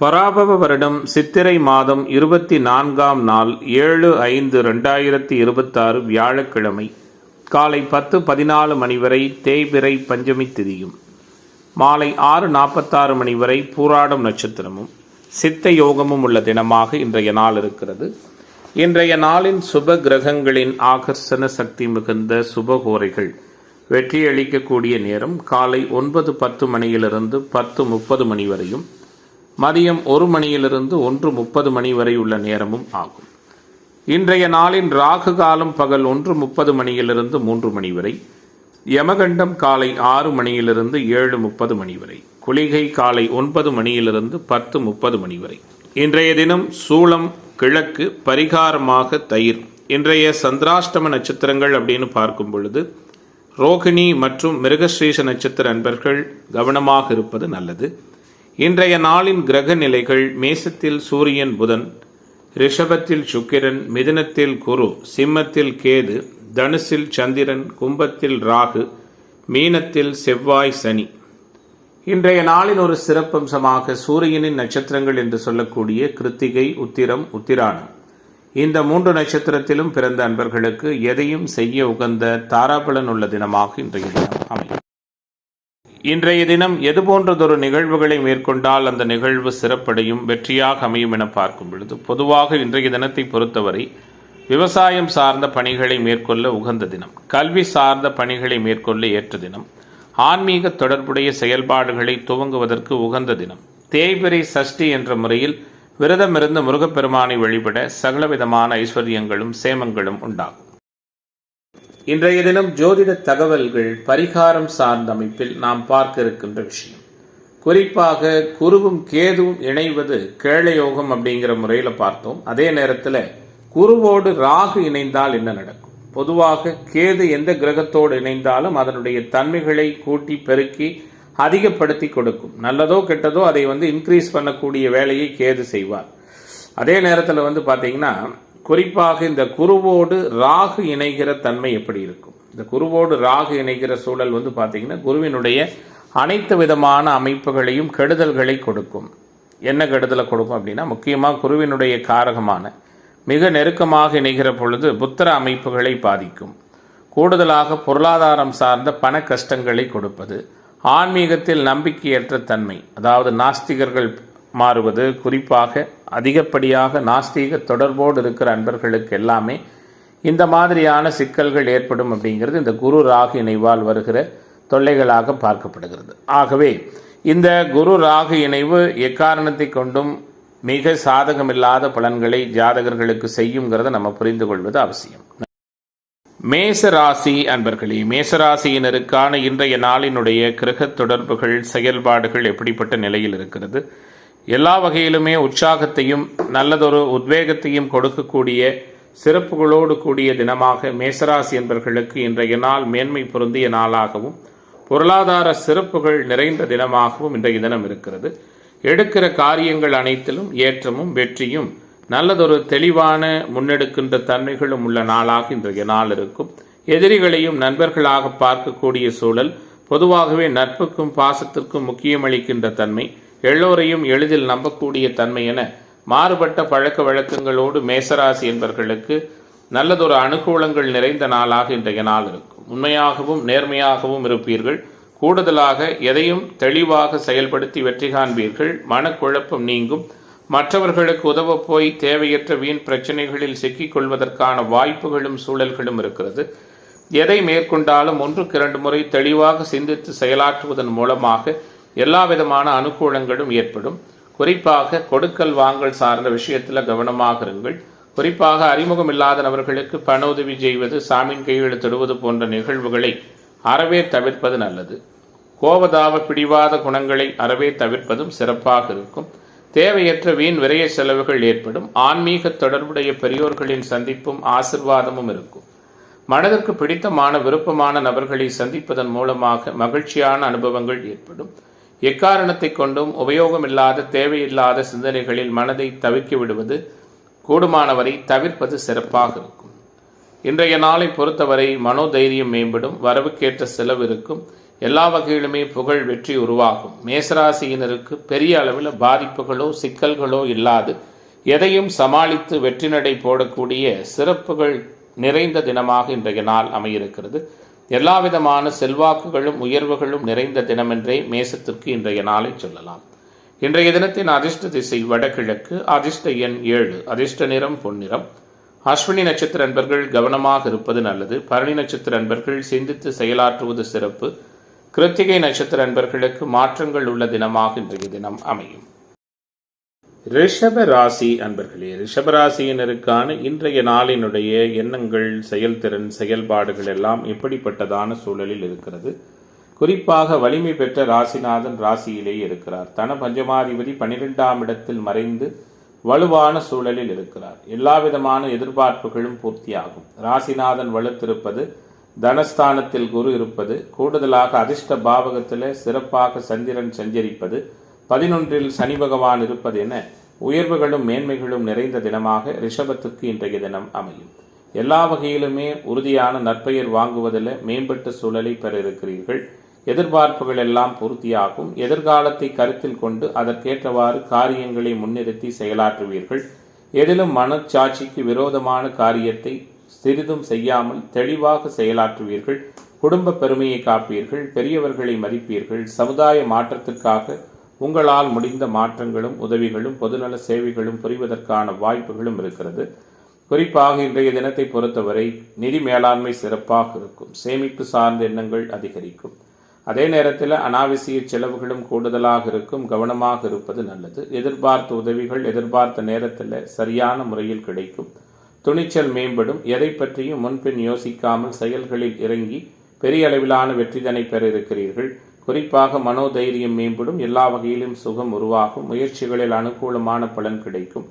பராபவ வருடம் சித்திரை மாதம் 24ஆம் நாள் 7/5/2026 வியாழக்கிழமை காலை 10:14 மணி வரை தேய்பிறை பஞ்சமி திதியும் மாலை 6:46 மணி வரை பூராடம் நட்சத்திரமும் சித்த யோகமும் உள்ள தினமாக இன்றைய நாள் இருக்கிறது. இன்றைய நாளின் சுப கிரகங்களின் ஆகர்ஷண சக்தி மிகுந்த சுபகோரைகள் வெற்றியளிக்கக்கூடிய நேரம் காலை 9:10 மணியிலிருந்து 10:30 மணி வரையும், மதியம் 1 மணியிலிருந்து 1:30 மணி வரை உள்ள நேரமும் ஆகும். இன்றைய நாளின் ராகு காலம் பகல் 1:30 மணியிலிருந்து 3 மணி வரை, யமகண்டம் காலை 6 மணியிலிருந்து 7:30 மணி வரை, குளிகை காலை 9 மணியிலிருந்து 10:30 மணி வரை. இன்றைய தினம் சூளம் கிழக்கு, பரிகாரமாக தயிர். இன்றைய சந்திராஷ்டம நட்சத்திரங்கள் அப்படின்னு பார்க்கும் பொழுது ரோகிணி மற்றும் மிருகஸ்ரீஷ நட்சத்திர அன்பர்கள் கவனமாக இருப்பது நல்லது. இன்றைய நாளின் கிரக நிலைகள்: மேசத்தில் சூரியன் புதன், ரிஷபத்தில் சுக்கிரன், மிதுனத்தில் குரு, சிம்மத்தில் கேது, தனுசில் சந்திரன், கும்பத்தில் ராகு, மீனத்தில் செவ்வாய் சனி. இன்றைய நாளின் ஒரு சிறப்பம்சமாக சூரியனின் நட்சத்திரங்கள் என்று சொல்லக்கூடிய கிருத்திகை, உத்திரம், உத்திராடம் இந்த 3 நட்சத்திரத்திலும் பிறந்த அன்பர்களுக்கு எதையும் செய்ய உகந்த தாராபலன் உள்ள தினமாக இன்றைய தினம் அமையும். இன்றைய தினம் எது போன்றதொரு நிகழ்வுகளை மேற்கொண்டால் அந்த நிகழ்வு சிறப்படையும் வெற்றியாக அமையும் என பார்க்கும் பொழுது, பொதுவாக இன்றைய தினத்தை பொறுத்தவரை விவசாயம் சார்ந்த பணிகளை மேற்கொள்ள உகந்த தினம், கல்வி சார்ந்த பணிகளை மேற்கொள்ள ஏற்ற தினம், ஆன்மீக தொடர்புடைய செயல்பாடுகளை துவங்குவதற்கு உகந்த தினம், தேய்பிறை சஷ்டி என்ற முறையில் விரதமிருந்து முருகப்பெருமானை வழிபட சகலவிதமான ஐஸ்வர்யங்களும் சேமங்களும் உண்டாகும். இன்றைய தினம் ஜோதிட தகவல்கள் பரிகாரம் சார்ந்த அமைப்பில் நாம் பார்க்க இருக்கின்ற விஷயம், குறிப்பாக குருவும் கேதுவும் இணைவது கேளயோகம் அப்படிங்கிற முறையில் பார்த்தோம். அதே நேரத்தில் குருவோடு ராகு இணைந்தால் என்ன நடக்கும்? பொதுவாக கேது எந்த கிரகத்தோடு இணைந்தாலும் அதனுடைய தன்மைகளை கூட்டி பெருக்கி அதிகப்படுத்தி கொடுக்கும். நல்லதோ கெட்டதோ அதை இன்க்ரீஸ் பண்ணக்கூடிய வேலையை கேது செய்வார். அதே நேரத்தில் பார்த்தீங்கன்னா குறிப்பாக இந்த குருவோடு ராகு இணைகிற தன்மை எப்படி இருக்கும்? இந்த குருவோடு ராகு இணைகிற சூழல் பார்த்தீங்கன்னா குருவினுடைய அனைத்து விதமான அமைப்புகளையும் கெடுதல்களை கொடுக்கும். என்ன கெடுதலை கொடுக்கும் அப்படின்னா, முக்கியமாக குருவினுடைய காரகமான மிக நெருக்கமாக இணைகிற பொழுது புத்திர அமைப்புகளை பாதிக்கும். கூடுதலாக பொருளாதாரம் சார்ந்த பண கஷ்டங்களை கொடுப்பது, ஆன்மீகத்தில் நம்பிக்கையற்ற தன்மை, அதாவது நாஸ்திகர்கள் மாறுவது, குறிப்பாக அதிகப்படியாக நாஸ்திக தொடர்போடு இருக்கிற அன்பர்களுக்கு எல்லாமே இந்த மாதிரியான சிக்கல்கள் ஏற்படும் அப்படிங்கிறது இந்த குரு ராகு இணைவால் வருகிற தொல்லைகளாக பார்க்கப்படுகிறது. ஆகவே இந்த குரு ராகு இணைவு எக்காரணத்தை கொண்டும் மிக சாதகமில்லாத பலன்களை ஜாதகர்களுக்கு செய்யுங்கிறத நம்ம புரிந்து கொள்வது அவசியம். மேசராசி அன்பர்களே, மேசராசியினருக்கான இன்றைய நாளினுடைய கிரக தொடர்புகள் செயல்பாடுகள் எப்படிப்பட்ட நிலையில் இருக்கிறது? எல்லா வகையிலுமே உற்சாகத்தையும் நல்லதொரு உத்வேகத்தையும் கொடுக்கக்கூடிய சிறப்புகளோடு கூடிய தினமாக மேசராசி என்பர்களுக்கு இன்றைய நாள் மேன்மை பொருந்திய நாளாகவும் பொருளாதார சிறப்புகள் நிறைந்த தினமாகவும் இன்றைய தினம் இருக்கிறது. எடுக்கிற காரியங்கள் அனைத்திலும் ஏற்றமும் வெற்றியும் நல்லதொரு தெளிவான முன்னெடுக்கின்ற தன்மைகளும் உள்ள நாளாக இன்றைய நாள் இருக்கும். எதிரிகளையும் நண்பர்களாக பார்க்கக்கூடிய சூழல், பொதுவாகவே நட்புக்கும் பாசத்திற்கும் முக்கியம் அளிக்கின்ற தன்மை, எல்லோரையும் எளிதில் நம்பக்கூடிய தன்மை என மாறுபட்ட பழக்க வழக்கங்களோடு மேசராசி என்பவர்களுக்கு நல்லதொரு அனுகூலங்கள் நிறைந்த நாளாக இன்றைய நாள் இருக்கும். உண்மையாகவும் நேர்மையாகவும் இருப்பீர்கள். கூடுதலாக எதையும் தெளிவாக செயல்படுத்தி வெற்றி காண்பீர்கள். மனக்குழப்பம் நீங்கும். மற்றவர்களுக்கு உதவ போய் தேவையற்ற வீண் பிரச்சனைகளில் சிக்கிக் கொள்வதற்கான வாய்ப்புகளும் சூழல்களும் இருக்கிறது. எதை மேற்கொண்டாலும் 1-2 முறை தெளிவாக சிந்தித்து செயலாற்றுவதன் மூலமாக எல்லா விதமான அனுகூலங்களும் ஏற்படும். குறிப்பாக கொடுக்கல் வாங்கல் சார்ந்த விஷயத்தில் கவனமாக இருங்கள். குறிப்பாக அறிமுகம் இல்லாத நபர்களுக்கு பண உதவி செய்வது, சாமின் கையெழுத்திடுவது போன்ற நிகழ்வுகளை அறவே தவிர்ப்பது நல்லது. கோபதாப பிடிவாத குணங்களை அறவே தவிர்ப்பதும் சிறப்பாக இருக்கும். தேவையற்ற வீண் விரைய செலவுகள் ஏற்படும். ஆன்மீக தொடர்புடைய பெரியோர்களின் சந்திப்பும் ஆசிர்வாதமும் இருக்கும். மனதிற்கு பிடித்தமான விருப்பமான நபர்களை சந்திப்பதன் மூலமாக மகிழ்ச்சியான அனுபவங்கள் ஏற்படும். எக்காரணத்தை கொண்டும் உபயோகமில்லாத தேவையில்லாத சிந்தனைகளில் மனதை தவிக்க விடுவது, கூடுமானவரை தவிர்ப்பது சிறப்பாக இருக்கும். இன்றைய நாளை பொறுத்தவரை மனோதைரியம் மேம்படும். வரவுக்கேற்ற செலவு இருக்கும். எல்லா வகையிலுமே புகழ் வெற்றி உருவாகும். மேசராசியினருக்கு பெரிய அளவில் பாதிப்புகளோ சிக்கல்களோ இல்லாது எதையும் சமாளித்து வெற்றி நடை போடக்கூடிய சிறப்புகள் நிறைந்த தினமாக இன்றைய நாள் அமையிருக்கிறது. எல்லா விதமான செல்வாக்குகளும் உயர்வுகளும் நிறைந்த தினமென்றே மேசத்திற்கு இன்றைய நாளை சொல்லலாம். இன்றைய தினத்தின் அதிர்ஷ்ட திசை வடகிழக்கு, அதிர்ஷ்ட எண் 7, அதிர்ஷ்ட நிறம் பொன்னிறம். அஸ்வினி நட்சத்திர அன்பர்கள் கவனமாக இருப்பது நல்லது. பரணி நட்சத்திர அன்பர்கள் சிந்தித்து செயலாற்றுவது சிறப்பு. கிருத்திகை நட்சத்திர அன்பர்களுக்கு மாற்றங்கள் உள்ள தினமாக இன்றைய தினம் அமையும். ரிஷப ராசி அன்பர்களே, ரிஷபராசியினருக்கான இன்றைய நாளினுடைய எண்ணங்கள், செயல்திறன், செயல்பாடுகள் எல்லாம் எப்படிப்பட்டதான சூழலில் இருக்கிறது? குறிப்பாக வலிமை பெற்ற ராசிநாதன் ராசியிலேயே இருக்கிறார். தன பஞ்சமாதிபதி 12ஆம் இடத்தில் மறைந்து வலுவான சூழலில் இருக்கிறார். எல்லா விதமான எதிர்பார்ப்புகளும் பூர்த்தியாகும். ராசிநாதன் வலுத்திருப்பது, தனஸ்தானத்தில் குரு இருப்பது, கூடுதலாக அதிர்ஷ்ட பாவகத்தில் சிறப்பாக சந்திரன் சஞ்சரிப்பது, 11இல் சனி பகவான் இருப்பது என உயர்வுகளும் மேன்மைகளும் நிறைந்த தினமாக ரிஷபத்துக்கு இன்றைய தினம் அமையும். எல்லா வகையிலுமே உறுதியான நற்பெயர் வாங்குவதில் மேம்பட்ட சூழலை பெற இருக்கிறீர்கள். எதிர்பார்ப்புகள் எல்லாம் பூர்த்தியாகும். எதிர்காலத்தை கருத்தில் கொண்டு அதற்கேற்றவாறு காரியங்களை முன்னிறுத்தி செயலாற்றுவீர்கள். எதிலும் மனச்சாட்சிக்கு விரோதமான காரியத்தை சிறிதும் செய்யாமல் தெளிவாக செயலாற்றுவீர்கள். குடும்ப பெருமையை காப்பீர்கள். பெரியவர்களை மதிப்பீர்கள். சமுதாய மாற்றத்திற்காக உங்களால் முடிந்த மாற்றங்களும் உதவிகளும் பொதுநல சேவைகளும் புரிவதற்கான வாய்ப்புகளும் இருக்கிறது. குறிப்பாக இன்றைய தினத்தை பொறுத்தவரை நிதி மேலாண்மை சிறப்பாக இருக்கும். சேமிப்பு சார்ந்த எண்ணங்கள் அதிகரிக்கும். அதே நேரத்தில் அனாவசிய செலவுகளும் கூடுதலாக இருக்கும். கவனமாக இருப்பது நல்லது. எதிர்பார்த்த உதவிகள் எதிர்பார்த்த நேரத்தில் சரியான முறையில் கிடைக்கும். துணிச்சல் மேம்படும். எதை பற்றியும் முன்பின் யோசிக்காமல் செயல்களில் இறங்கி பெரிய அளவிலான வெற்றிதனை பெற இருக்கிறீர்கள். குறிப்பாக மனோதைரியம் மேம்படும். எல்லா வகையிலும் சுகம் உருவாகும். முயற்சிகளில் அனுகூலமான பலன் கிடைக்கும்.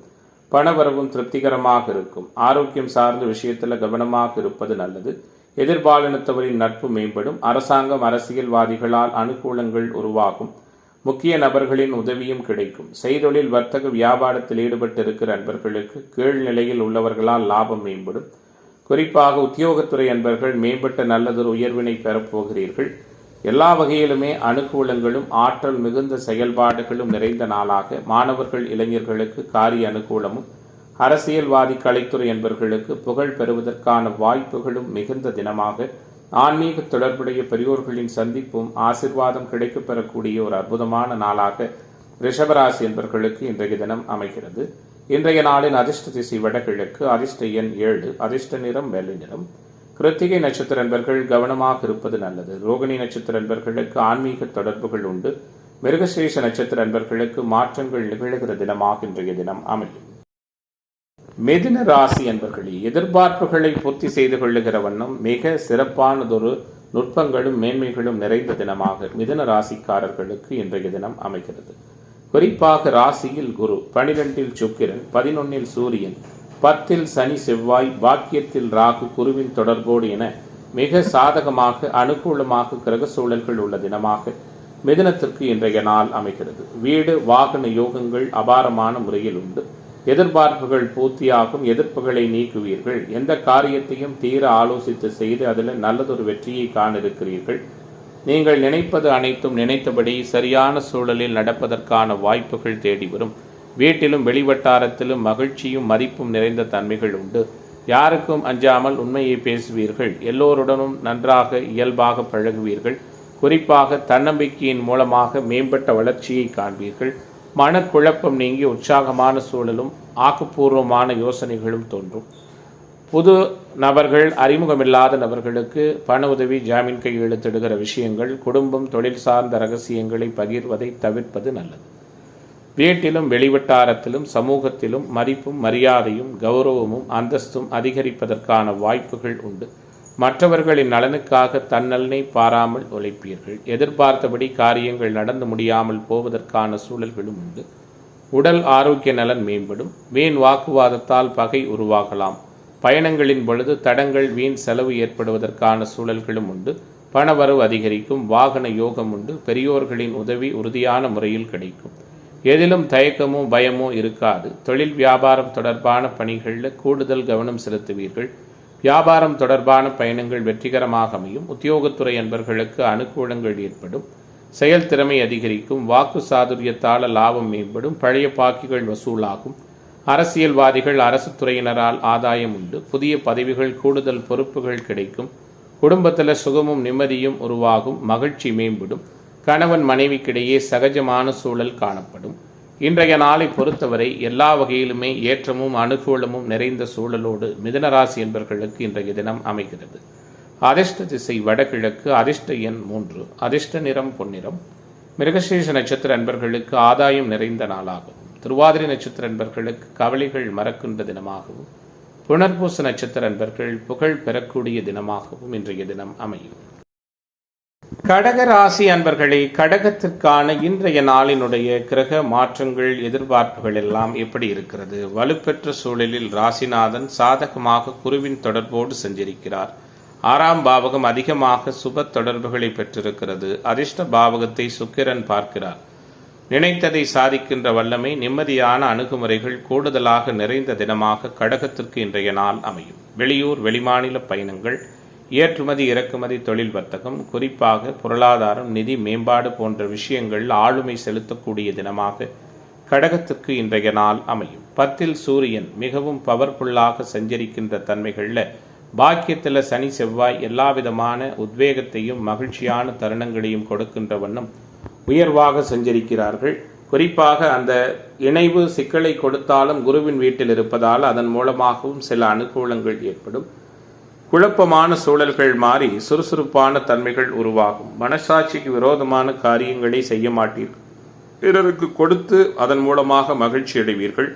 பணவரவும் திருப்திகரமாக இருக்கும். ஆரோக்கியம் சார்ந்த விஷயத்தில் கவனமாக இருப்பது நல்லது. எதிர்பாலினத்தவரின் நட்பு மேம்படும். அரசாங்கம், அரசியல்வாதிகளால் அனுகூலங்கள் உருவாகும். முக்கிய நபர்களின் உதவியும் கிடைக்கும். செய்தொழில், வர்த்தக, வியாபாரத்தில் ஈடுபட்டிருக்கிற அன்பர்களுக்கு கீழ்நிலையில் உள்ளவர்களால் லாபம் மேம்படும். குறிப்பாக உத்தியோகத்துறை அன்பர்கள் மேம்பட்ட நல்லதொரு உயர்வினை பெறப்போகிறீர்கள். எல்லா வகையிலுமே அனுகூலங்களும் ஆற்றல் மிகுந்த செயல்பாடுகளும் நிறைந்த நாளாக மாணவர்கள், இளைஞர்களுக்கு காரிய அனுகூலமும், அரசியல்வாதி, கலைத்துறை என்பவர்களுக்கு புகழ் பெறுவதற்கான வாய்ப்புகளும் மிகுந்த தினமாக ஆன்மீக தொடர்புடைய பெரியோர்களின் சந்திப்பும் ஆசிர்வாதம் கிடைக்கப் பெறக்கூடிய ஒரு அற்புதமான நாளாக ரிஷபராசி என்பவர்களுக்கு இன்றைய தினம் அமைகிறது. இன்றைய நாளின் அதிர்ஷ்ட திசை வடகிழக்கு, அதிர்ஷ்ட எண் 7, அதிர்ஷ்ட நிறம் வெள்ளை நிறம். கிருத்திகை நட்சத்திர அன்பர்கள் கவனமாக இருப்பது நல்லது. ரோகிணி நட்சத்திர அன்பர்களுக்கு ஆன்மீக தொடர்புகள் உண்டு. மிருகசீரிஷ நட்சத்திர அன்பர்களுக்கு மாற்றங்கள் நிகழ்கிற தினமாக இன்றைய தினம் அமையும். மிதுன ராசி அன்பர்களே, எதிர்பார்ப்புகளை பூர்த்தி செய்து கொள்ளுகிற வண்ணம் மிக சிறப்பானதொரு நுட்பங்களும் மேன்மைகளும் நிறைந்த தினமாக மிதுன ராசிக்காரர்களுக்கு இன்றைய தினம் அமைகிறது. குறிப்பாக ராசியில் குரு, 12இல் சுக்கிரன், 11இல் சூரியன், 10இல் சனி செவ்வாய், பாக்கியத்தில் ராகு, குருவின் தொடர்போடு என மிக சாதகமாக அனுகூலமாக கிரக சூழல்கள் உள்ள தினமாக மிதுனத்திற்கு இன்றைய நாள் அமைகிறது. வீடு வாகன யோகங்கள் அபாரமான முறையில் உண்டு. எதிர்பார்ப்புகள் பூர்த்தியாகும். எதிர்ப்புகளை நீக்குவீர்கள். எந்த காரியத்தையும் தீர ஆலோசித்து செய்து அதில் நல்லதொரு வெற்றியை காண இருக்கிறீர்கள். நீங்கள் நினைப்பது அனைத்தும் நினைத்தபடி சரியான சூழலில் நடப்பதற்கான வாய்ப்புகள் தேடி வரும். வீட்டிலும் வெளிவட்டாரத்திலும் மகிழ்ச்சியும் மதிப்பும் நிறைந்த தன்மைகள் உண்டு. யாருக்கும் அஞ்சாமல் உண்மையை பேசுவீர்கள். எல்லோருடனும் நன்றாக இயல்பாக பழகுவீர்கள். குறிப்பாக தன்னம்பிக்கையின் மூலமாக மேம்பட்ட வளர்ச்சியை காண்பீர்கள். மனக்குழப்பம் நீங்கி உற்சாகமான சூழலும் ஆக்கப்பூர்வமான யோசனைகளும் தோன்றும். புது நபர்கள், அறிமுகமில்லாத நபர்களுக்கு பண உதவி, ஜாமீன் கையெழுத்திடுகிற விஷயங்கள், குடும்பம், தொழில் சார்ந்த ரகசியங்களை பகிர்வதை தவிர்ப்பது நல்லது. வீட்டிலும் வெளிவட்டாரத்திலும் சமூகத்திலும் மதிப்பும் மரியாதையும் கௌரவமும் அந்தஸ்தும் அதிகரிப்பதற்கான வாய்ப்புகள் உண்டு. மற்றவர்களின் நலனுக்காக தன்னலனை பாராமல் உழைப்பீர்கள். எதிர்பார்த்தபடி காரியங்கள் நடந்து முடியாமல் போவதற்கான சூழல்களும் உண்டு. உடல் ஆரோக்கிய நலன் மேம்படும். வீண் வாக்குவாதத்தால் பகை உருவாகலாம். பயணங்களின் பொழுது தடங்கள், வீண் செலவு ஏற்படுவதற்கான சூழல்களும் உண்டு. பணவரவு அதிகரிக்கும். வாகன யோகம் உண்டு. பெரியோர்களின் உதவி உறுதியான முறையில் கிடைக்கும். எதிலும் தயக்கமோ பயமோ இருக்காது. தொழில் வியாபாரம் தொடர்பான பணிகளில் கூடுதல் கவனம் செலுத்துவீர்கள். வியாபாரம் தொடர்பான பயணங்கள் வெற்றிகரமாக அமையும். உத்தியோகத்துறை அன்பர்களுக்கு அனுகூலங்கள் ஏற்படும். செயல்திறமை அதிகரிக்கும். வாக்கு சாதுரியத்தால் லாபம் மேம்படும். பழைய பாக்கிகள் வசூலாகும். அரசியல்வாதிகள் அரசு துறையினரால் ஆதாயம் உண்டு. புதிய பதவிகள், கூடுதல் பொறுப்புகள் கிடைக்கும். குடும்பத்தில் சுகமும் நிம்மதியும் உருவாகும். மகிழ்ச்சி மேம்படும். கணவன் மனைவிக்கிடையே சகஜமான சூழல் காணப்படும். இன்றைய நாளை பொறுத்தவரை எல்லா வகையிலுமே ஏற்றமும் அனுகூலமும் நிறைந்த சூழலோடு மிதுனராசி என்பவர்களுக்கு இன்றைய தினம் அமைகிறது. அதிர்ஷ்ட திசை வடகிழக்கு. அதிர்ஷ்ட எண் 3. அதிர்ஷ்ட நிறம் பொன்னிறம். மிருகசீரிஷ நட்சத்திர அன்பர்களுக்கு ஆதாயம் நிறைந்த நாளாகவும், திருவாதிரை நட்சத்திர அன்பர்களுக்கு கவலைகள் மறக்கின்ற தினமாகவும், புனர்பூச நட்சத்திர அன்பர்கள் புகழ் பெறக்கூடிய தினமாகவும் இன்றைய தினம் அமையும். கடக ராசி அன்பர்களே, கடகத்திற்கான இன்றைய நாளினுடைய கிரக மாற்றங்கள், எதிர்பார்ப்புகள் எல்லாம் எப்படி இருக்கிறது? வலுப்பெற்ற சூழலில் ராசிநாதன் சாதகமாக குருவின் தொடர்போடு சஞ்சரிக்கிறார். 6ஆம் பாவகம் அதிகமாக சுப தொடர்புகளை பெற்றிருக்கிறது. அதிர்ஷ்ட பாவகத்தை சுக்கிரன் பார்க்கிறார். நினைத்ததை சாதிக்கின்ற வல்லமை, நிம்மதியான அணுகுமுறைகள் கூடுதலாக நிறைந்த தினமாக கடகத்திற்கு இன்றைய நாள் அமையும். வெளியூர் வெளிமாநில பயணங்கள், ஏற்றுமதி இறக்குமதி, தொழில் வர்த்தகம், குறிப்பாக பொருளாதாரம், நிதி மேம்பாடு போன்ற விஷயங்கள் ஆளுமை செலுத்தக்கூடிய தினமாக கடகத்திற்கு இன்றைய நாள் அமையும். 10ல் சூரியன் மிகவும் பவர்ஃபுல்லாக சஞ்சரிக்கின்ற தன்மைகளில் பாக்கியத்தில் சனி செவ்வாய் எல்லா விதமான உத்வேகத்தையும் மகிழ்ச்சியான தருணங்களையும் கொடுக்கின்ற வண்ணம் உயர்வாக சஞ்சரிக்கிறார்கள். குறிப்பாக அந்த இணைவு சிக்கலை கொடுத்தாலும் குருவின் வீட்டில் இருப்பதால் அதன் மூலமாகவும் சில அனுகூலங்கள் ஏற்படும். குழப்பமான சூழல்கள் மாறி சுறுசுறுப்பான தன்மைகள் உருவாகும். மனசாட்சிக்கு விரோதமான காரியங்களை செய்ய மாட்டீர்கள். பிறருக்கு கொடுத்து அதன் மூலமாக மகிழ்ச்சி அடைவீர்கள்.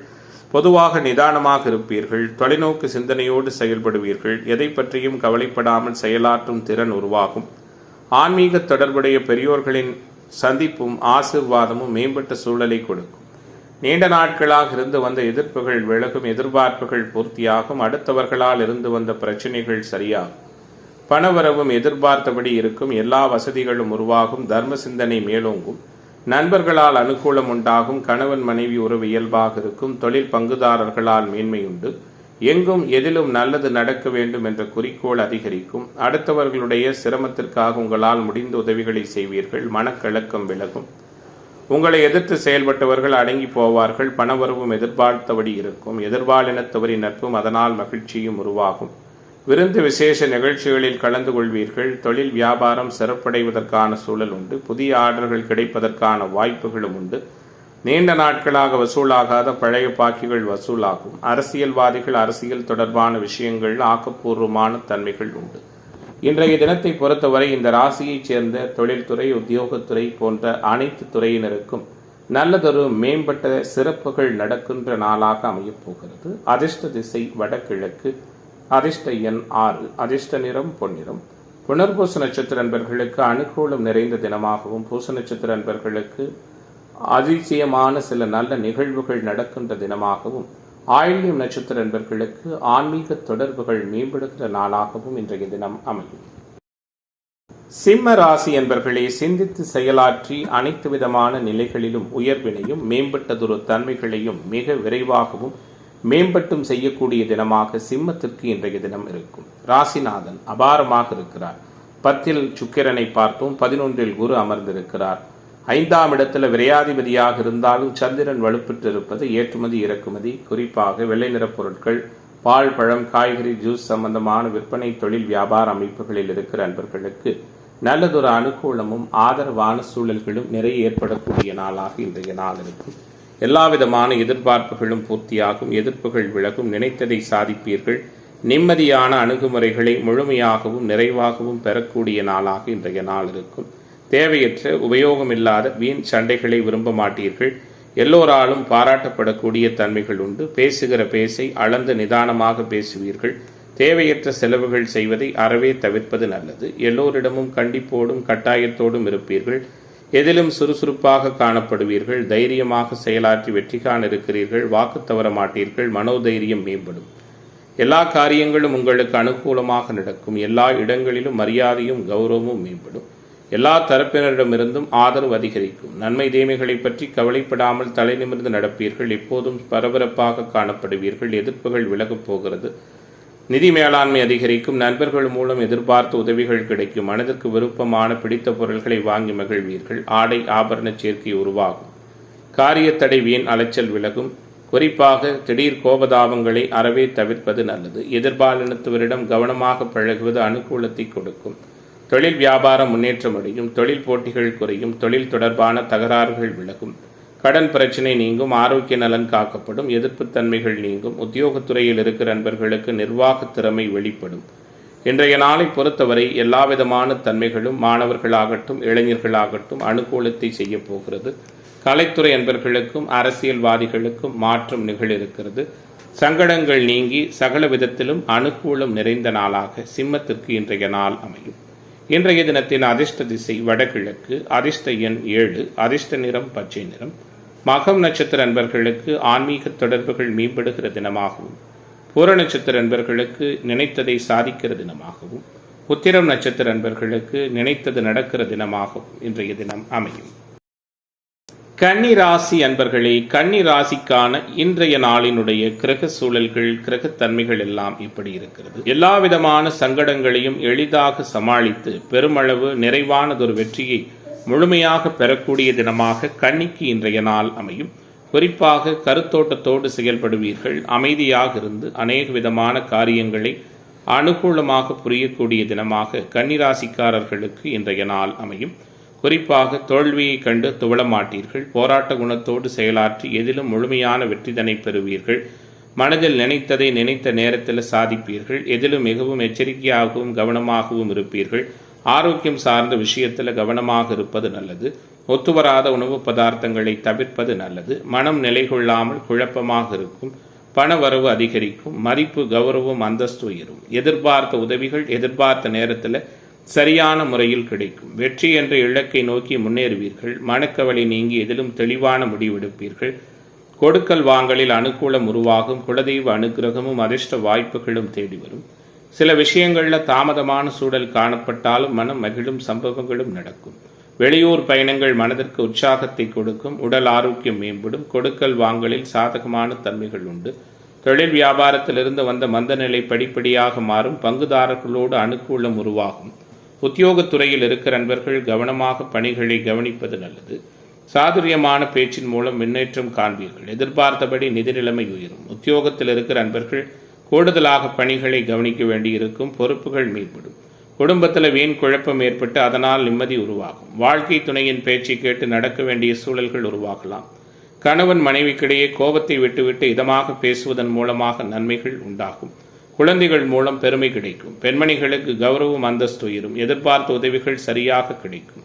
பொதுவாக நிதானமாக இருப்பீர்கள். தொலைநோக்கு சிந்தனையோடு செயல்படுவீர்கள். எதை பற்றியும் கவலைப்படாமல் செயலாற்றும் திறன் உருவாகும். ஆன்மீக தொடர்புடைய பெரியோர்களின் சந்திப்பும் ஆசீர்வாதமும் மேம்பட்ட சூழலை கொடுக்கும். நீண்ட நாட்களாக இருந்து வந்த எதிர்ப்புகள் விலகும். எதிர்பார்ப்புகள் பூர்த்தியாகும். அடுத்தவர்களால் இருந்து வந்த பிரச்சனைகள் சரியாகும். பணவரவும் எதிர்பார்த்தபடி இருக்கும். எல்லா வசதிகளும் உருவாகும். தர்ம சிந்தனை மேலோங்கும். நண்பர்களால் அனுகூலம் உண்டாகும். கணவன் மனைவி உறவு இயல்பாக இருக்கும். தொழில் பங்குதாரர்களால் மேன்மையுண்டு. எங்கும் எதிலும் நல்லது நடக்க வேண்டும் என்ற குறிக்கோள் அதிகரிக்கும். அடுத்தவர்களுடைய சிரமத்திற்காக உங்களால் முடிந்த உதவிகளை செய்வீர்கள். மனக்கலக்கம் விலகும். உங்களை எதிர்த்து செயல்பட்டவர்கள் அடங்கி போவார்கள். பணவரவும் எதிர்பார்த்தபடி இருக்கும். எதிர்பாலினத்தவரின் நட்பும் அதனால் மகிழ்ச்சியும் உருவாகும். விருந்து விசேஷ நிகழ்ச்சிகளில் கலந்து கொள்வீர்கள். தொழில் வியாபாரம் சிறப்படைவதற்கான சூழல் உண்டு. புதிய ஆர்டர்கள் கிடைப்பதற்கான வாய்ப்புகளும் உண்டு. நீண்ட நாட்களாக வசூலாகாத பழைய பாக்கிகள் வசூலாகும். அரசியல்வாதிகள் அரசியல் தொடர்பான விஷயங்கள் ஆக்கப்பூர்வமான தன்மைகள் உண்டு. இன்றைய தினத்தை பொறுத்தவரை இந்த ராசியைச் சேர்ந்த தொழில்துறை, உத்தியோகத்துறை போன்ற அனைத்து துறையினருக்கும் நல்லதொரு மேம்பட்ட சிறப்புகள் நடக்கின்ற நாளாக அமையப் போகிறது. அதிர்ஷ்ட திசை வடகிழக்கு. அதிர்ஷ்ட எண் 6. அதிர்ஷ்ட நிறம் பொன்னிறம். புனர்பூச நட்சத்திர அன்பர்களுக்கு அனுகூலம் நிறைந்த தினமாகவும், பூச நட்சத்திர அன்பர்களுக்கு அதிசயமான சில நல்ல நிகழ்வுகள் நடக்கின்ற தினமாகவும், ஆயில்யம் நட்சத்திர அன்பர்களுக்கு ஆன்மீக தொடர்புகள் மேம்படுகிற நாளாகவும் இன்றைய தினம் அமையும். சிம்ம ராசி என்பர்களே, சிந்தித்து செயலாற்றி அனைத்து விதமான நிலைகளிலும் உயர்வினையும் மேம்பட்டதொரு தன்மைகளையும் மிக விரைவாகவும் மேம்பட்டும் செய்யக்கூடிய தினமாக சிம்மத்திற்கு இன்றைய தினம் இருக்கும். ராசிநாதன் அபாரமாக இருக்கிறார். 10ல் சுக்கிரனை பார்த்தோம். 11ல் குரு அமர்ந்திருக்கிறார். 5ஆம் இடத்துல விரையாதிபதியாக இருந்தாலும் சந்திரன் வலுப்பெற்று இருப்பது ஏற்றுமதி இறக்குமதி, குறிப்பாக வெள்ளை நிறப் பொருட்கள், பால், பழம், காய்கறி, ஜூஸ் சம்பந்தமான விற்பனை, தொழில் வியாபார அமைப்புகளில் இருக்கிற அன்பர்களுக்கு நல்லதொரு அனுகூலமும் ஆதரவான சூழல்களும் நிறைய ஏற்படக்கூடிய நாளாக இன்றைய நாள் இருக்கும். எல்லா விதமான எதிர்பார்ப்புகளும் பூர்த்தியாகும். எதிர்ப்புகள் விலகும். நினைத்ததை சாதிப்பீர்கள். நிம்மதியான அணுகுமுறைகளை முழுமையாகவும் நிறைவாகவும் பெறக்கூடிய நாளாக இன்றைய நாள் இருக்கும். தேவையற்ற உபயோகமில்லாத வீண் சண்டைகளை விரும்ப மாட்டீர்கள். எல்லோராலும் பாராட்டப்படக்கூடிய தன்மைகள் உண்டு. பேசுகிற பேச்சை அளந்து நிதானமாக பேசுவீர்கள். தேவையற்ற செலவுகள் செய்வதை அறவே தவிர்ப்பது நல்லது. எல்லோரிடமும் கண்டிப்போடும் கட்டாயத்தோடும் இருப்பீர்கள். எதிலும் சுறுசுறுப்பாக காணப்படுவீர்கள். தைரியமாக செயலாற்றி வெற்றி காண இருக்கிறீர்கள். வாக்கு தவற மாட்டீர்கள். மனோதைரியம் மேம்படும். எல்லா காரியங்களும் உங்களுக்கு அனுகூலமாக நடக்கும். எல்லா இடங்களிலும் மரியாதையும் கௌரவமும் மேம்படும். எல்லா தரப்பினரிடமிருந்தும் ஆதரவு அதிகரிக்கும். நன்மை தீமைகளை பற்றி கவலைப்படாமல் தலை நிமிர்ந்து நடப்பீர்கள். எப்போதும் பரபரப்பாக காணப்படுவீர்கள். எதிர்ப்புகள் விலகப் போகிறது. நிதி மேலாண்மை அதிகரிக்கும். நண்பர்கள் மூலம் எதிர்பார்த்த உதவிகள் கிடைக்கும். மனதிற்கு விருப்பமான பிடித்த பொருட்களை வாங்கி மகிழ்வீர்கள். ஆடை ஆபரண சேர்க்கை உருவாகும். காரியத்தடை வீண் அலைச்சல் விலகும். குறிப்பாக திடீர் கோபதாபங்களை அறவே தவிர்ப்பது நல்லது. எதிர்பாலினத்தவரிடம் கவனமாக பழகுவது அனுகூலத்தை கொடுக்கும். தொழில் வியாபாரம் முன்னேற்றம் அடையும். தொழில் போட்டிகள் குறையும். தொழில் தொடர்பான தகராறுகள் விலகும். கடன் பிரச்சனை நீங்கும். ஆரோக்கிய நலன் காக்கப்படும். எதிர்ப்புத்தன்மைகள் நீங்கும். உத்தியோகத்துறையில் இருக்கிற நண்பர்களுக்கு நிர்வாக திறமை வெளிப்படும். இன்றைய நாளை பொறுத்தவரை எல்லாவிதமான தன்மைகளும் மாணவர்களாகட்டும் இளைஞர்களாகட்டும் அனுகூலத்தை செய்ய போகிறது. கலைத்துறை அன்பர்களுக்கும் அரசியல்வாதிகளுக்கும் மாற்றம் நிகழிருக்கிறது. சங்கடங்கள் நீங்கி சகல விதத்திலும் அனுகூலம் நிறைந்த நாளாக சிம்மத்திற்கு இன்றைய நாள் அமையும். இன்றைய தினத்தின் அதிர்ஷ்ட திசை வடகிழக்கு. அதிர்ஷ்ட எண் 7. அதிர்ஷ்ட நிறம் பச்சை நிறம். மகம் நட்சத்திர அன்பர்களுக்கு ஆன்மீக தொடர்புகள் மேம்படுகிற தினமாகவும், பூர நட்சத்திர அன்பர்களுக்கு நினைத்ததை சாதிக்கிற தினமாகவும், உத்திரம் நட்சத்திர அன்பர்களுக்கு நினைத்தது நடக்கிற தினமாகவும் இன்றைய தினம் அமையும். கன்னி ராசி அன்பர்களே, கன்னி ராசிக்கான இன்றைய நாளினுடைய கிரக சூழல்கள் கிரகத்தன்மைகள் எல்லாம் இப்படி இருக்கிறது. எல்லா விதமான சங்கடங்களையும் எளிதாக சமாளித்து பெருமளவு நிறைவானதொரு வெற்றியை முழுமையாக பெறக்கூடிய தினமாக கன்னிக்கு இன்றைய நாள் அமையும். குறிப்பாக கருத்தோட்டத்தோடு செயல்படுவீர்கள். அமைதியாக இருந்து அநேக விதமான காரியங்களை அனுகூலமாக புரியக்கூடிய தினமாக கன்னிராசிக்காரர்களுக்கு இன்றைய நாள் அமையும். குறிப்பாக தோல்வியை கண்டு துவள மாட்டீர்கள். போராட்ட குணத்தோடு செயலாற்றி எதிலும் முழுமையான வெற்றிதனை பெறுவீர்கள். மனதில் நினைத்ததை நினைத்த நேரத்தில் சாதிப்பீர்கள். எதிலும் மிகவும் எச்சரிக்கையாகவும் கவனமாகவும் இருப்பீர்கள். ஆரோக்கியம் சார்ந்த விஷயத்தில் கவனமாக இருப்பது நல்லது. ஒத்துவராத உணவு பதார்த்தங்களை தவிர்ப்பது நல்லது. மனம் நிலை கொள்ளாமல் குழப்பமாக இருக்கும். பண வரவு அதிகரிக்கும். மதிப்பு கௌரவம் அந்தஸ்து உயரும். எதிர்பார்த்த உதவிகள் எதிர்பார்த்த நேரத்தில் சரியான முறையில் கிடைக்கும். வெற்றி என்ற இலக்கை நோக்கி முன்னேறுவீர்கள். மனக்கவலை நீங்கி எதிலும் தெளிவான முடிவெடுப்பீர்கள். கொடுக்கல் வாங்கலில் அனுகூலம் உருவாகும். குலதெய்வ அனுகிரகமும் அதிர்ஷ்ட வாய்ப்புகளும் தேடி வரும். சில விஷயங்களில் தாமதமான சூழல் காணப்பட்டாலும் மனம் மகிழும் சம்பவங்களும் நடக்கும். வெளியூர் பயணங்கள் மனதிற்கு உற்சாகத்தை கொடுக்கும். உடல் ஆரோக்கியம் மேம்படும். கொடுக்கல் வாங்கலில் சாதகமான தன்மைகள் உண்டு. தொழில் வியாபாரத்திலிருந்து வந்த மந்தநிலை படிப்படியாக மாறும். பங்குதாரர்களோடு அனுகூலம் உருவாகும். உத்தியோகத்துறையில் இருக்கிற நண்பர்கள் கவனமாக பணிகளை கவனிப்பது நல்லது. சாதுரியமான பேச்சின் மூலம் முன்னேற்றம் காண்பீர்கள். எதிர்பார்த்தபடி நிதி நிலைமை உயரும். உத்தியோகத்தில் இருக்கிற நண்பர்கள் கூடுதலாக பணிகளை கவனிக்க வேண்டியிருக்கும். பொறுப்புகள் மேம்படும். குடும்பத்தில் வீண் குழப்பம் ஏற்பட்டு அதனால் நிம்மதி உருவாகும். வாழ்க்கை துணையின் பேச்சை கேட்டு நடக்க வேண்டிய சூழல்கள் உருவாகலாம். கணவன் மனைவிக்கிடையே கோபத்தை விட்டுவிட்டு இதமாக பேசுவதன் மூலமாக நன்மைகள் உண்டாகும். குழந்தைகள் மூலம் பெருமை கிடைக்கும். பெண்மணிகளுக்கு கௌரவம் அந்தஸ்து உயரும். எதிர்பார்த்த உதவிகள் சரியாக கிடைக்கும்.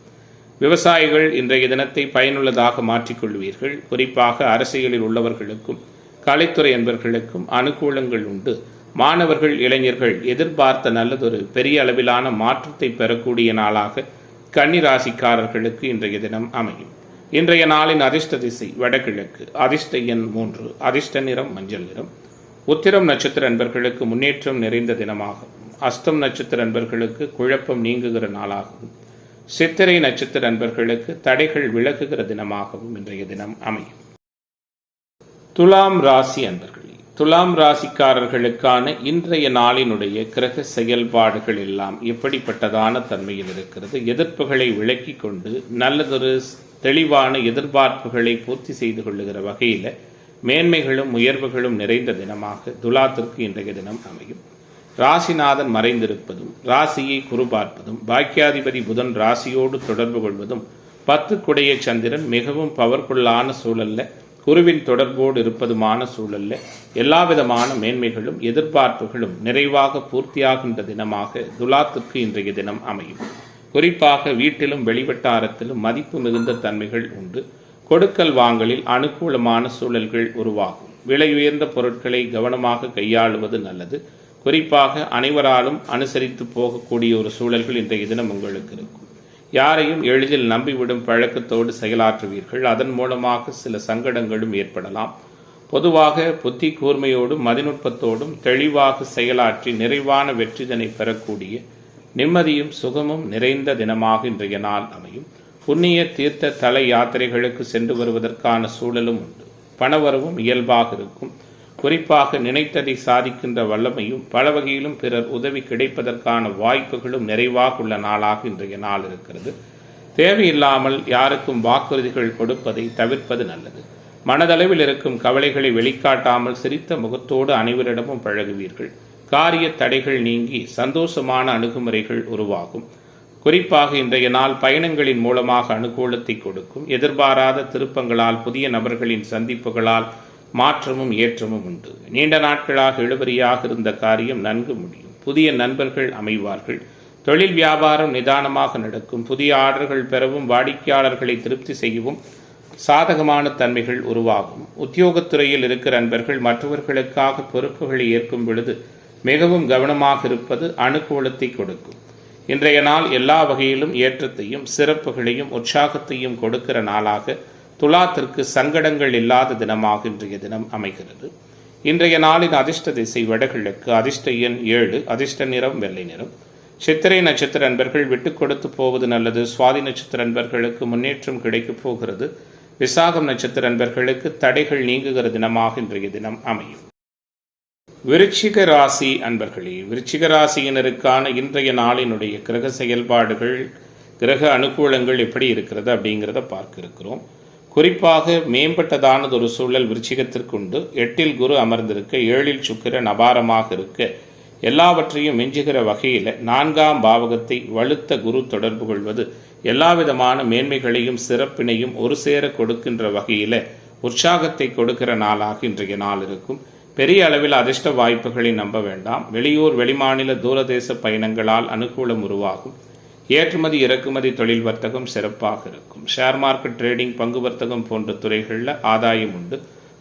விவசாயிகள் இன்றைய தினத்தை பயனுள்ளதாக மாற்றிக்கொள்வீர்கள். குறிப்பாக அரசியலில் உள்ளவர்களுக்கும் கலைத்துறை என்பவர்களுக்கும் அனுகூலங்கள் உண்டு. மாணவர்கள் இளைஞர்கள் எதிர்பார்த்த நல்லதொரு பெரிய அளவிலான மாற்றத்தை பெறக்கூடிய நாளாக கன்னிராசிக்காரர்களுக்கு இன்றைய தினம் அமையும். இன்றைய நாளின் அதிர்ஷ்ட திசை வடகிழக்கு. அதிர்ஷ்ட எண் 3. அதிர்ஷ்ட நிறம் மஞ்சள் நிறம். உத்திரம் நட்சத்திர அன்பர்களுக்கு முன்னேற்றம் நிறைந்த தினமாகவும், அஸ்தம் நட்சத்திர அன்பர்களுக்கு குழப்பம் நீங்குகிற நாளாகவும், சித்திரை நட்சத்திர அன்பர்களுக்கு தடைகள் விலகுகிற தினமாகவும் இன்றைய தினம் அமையும். துலாம் ராசி அன்பர்களே, துலாம் ராசிக்காரர்களுக்கான இன்றைய நாளினுடைய கிரக செயல்பாடுகள் எல்லாம் எப்படிப்பட்டதான தன்மையில் இருக்கிறது. எதிர்ப்புகளை விலக்கி கொண்டு நல்லதொரு தெளிவான எதிர்பார்ப்புகளை பூர்த்தி செய்து கொள்ளுகிற வகையில் மேன்மைகளும் உயர்வுகளும் நிறைந்த தினமாக துலாத்திற்கு இன்றைய தினம் அமையும். ராசிநாதன் மறைந்திருப்பதும் ராசியை குறுபார்ப்பதும் பாக்கியாதிபதி புதன் ராசியோடு தொடர்பு கொள்வதும் 10 குடைய சந்திரன் மிகவும் பவர்ஃபுல்லான சூழல்ல குருவின் தொடர்போடு இருப்பதுமான சூழல்ல எல்லாவிதமான மேன்மைகளும் எதிர்பார்ப்புகளும் நிறைவாக பூர்த்தியாகின்ற தினமாக துலாத்திற்கு இன்றைய தினம் அமையும். குறிப்பாக வீட்டிலும் வெளிவட்டாரத்திலும் மதிப்பு மிகுந்த தன்மைகள் உண்டு. கொடுக்கல் வாங்கலில் அனுகூலமான சூழல்கள் உருவாகும். விலை உயர்ந்த பொருட்களை கவனமாக கையாளுவது நல்லது. குறிப்பாக அனைவராலும் அனுசரித்து போகக்கூடிய ஒரு சூழல்கள் இன்றைய தினம் உங்களுக்கு இருக்கும். யாரையும் எளிதில் நம்பிவிடும் பழக்கத்தோடு செயலாற்றுவீர்கள். அதன் மூலமாக சில சங்கடங்களும் ஏற்படலாம். பொதுவாக புத்தி கூர்மையோடும் மதிநுட்பத்தோடும் தெளிவாக செயலாற்றி நிறைவான வெற்றிதனை பெறக்கூடிய நிம்மதியும் சுகமும் நிறைந்த தினமாக இன்றைய நாள் அமையும். புண்ணிய தீர்த்த தல யாத்திரைகளுக்கு சென்று வருவதற்கான சூழலும் உண்டு. பணவரவும் இயல்பாக இருக்கும். குறிப்பாக நினைத்ததை சாதிக்கின்ற வல்லமையும் பல வகையிலும் பிறர் உதவி கிடைப்பதற்கான வாய்ப்புகளும் நிறைவாக உள்ள நாளாக இன்றைய நாள் இருக்கிறது. தேவையில்லாமல் யாருக்கும் வாக்குறுதிகள் கொடுப்பதை தவிர்ப்பது நல்லது. மனதளவில் இருக்கும் கவலைகளை வெளிக்காட்டாமல் சிரித்த முகத்தோடு அனைவரிடமும் பழகுவீர்கள். காரிய தடைகள் நீங்கி சந்தோஷமான அணுகுமுறைகள் உருவாகும். குறிப்பாக இன்றைய நாள் பயணங்களின் மூலமாக அனுகூலத்தை கொடுக்கும். எதிர்பாராத திருப்பங்களால் புதிய நபர்களின் சந்திப்புகளால் மாற்றமும் ஏற்றமும் உண்டு. நீண்ட நாட்களாக இழுபறியாக இருந்த காரியம் நன்கு முடியும். புதிய நண்பர்கள் அமைவார்கள். தொழில் வியாபாரம் நிதானமாக நடக்கும். புதிய ஆர்டர்கள் பெறவும் வாடிக்கையாளர்களை திருப்தி செய்யவும் சாதகமான தன்மைகள் உருவாகும். உத்தியோகத்துறையில் இருக்கிற நண்பர்கள் மற்றவர்களுக்காக பொறுப்புகளை ஏற்கும் பொழுது மிகவும் கவனமாக இருப்பது அனுகூலத்தை கொடுக்கும். இன்றைய நாள் எல்லா வகையிலும் ஏற்றத்தையும் சிறப்புகளையும் உற்சாகத்தையும் கொடுக்கிற நாளாக துலாத்திற்கு சங்கடங்கள் இல்லாத தினமாக இன்றைய தினம் அமைகிறது. இன்றைய நாளின் அதிர்ஷ்ட திசை வடகிழக்கு. அதிர்ஷ்ட எண் 7. அதிர்ஷ்ட நிறம் வெள்ளை நிறம். சித்திரை நட்சத்திர அன்பர்கள் விட்டுக் கொடுத்து போவது நல்லது. சுவாதி நட்சத்திர அன்பர்களுக்கு முன்னேற்றம் கிடைக்கப் போகிறது. விசாகம் நட்சத்திர அன்பர்களுக்கு தடைகள் நீங்குகிற தினமாக இன்றைய தினம் அமையும். விருச்சிக ராசி அன்பர்களே, விருச்சிக ராசியினருக்கான இன்றைய நாளினுடைய கிரக செயல்பாடுகள், கிரக அனுகூலங்கள் எப்படி இருக்கிறது அப்படிங்கிறத பார்க்க இருக்கிறோம். குறிப்பாக மேம்பட்டதானது ஒரு சூழல் விருச்சிகத்திற்குண்டு. 8இல் குரு அமர்ந்திருக்க, 7இல் சுக்கிரன் அபாரமாக இருக்க, எல்லாவற்றையும் மிஞ்சுகிற வகையில் 4ஆம் பாவகத்தை வலுத்த குரு தொடர்பு கொள்வது எல்லாவிதமான மேன்மைகளையும் சிறப்பினையும் ஒரு சேர கொடுக்கின்ற வகையில் உற்சாகத்தை கொடுக்கிற நாளாக இன்றைய நாள் இருக்கும். பெரிய அளவில் அதிர்ஷ்ட வாய்ப்புகளை நம்ப வேண்டாம். வெளியூர் வெளிமாநில தூரதேச பயணங்களால் அனுகூலம் உருவாகும். ஏற்றுமதி இறக்குமதி தொழில் வர்த்தகம் சிறப்பாக இருக்கும். ஷேர் மார்க்கெட் ட்ரேடிங் பங்கு வர்த்தகம் போன்ற துறைகளில் ஆதாயம் உண்டு.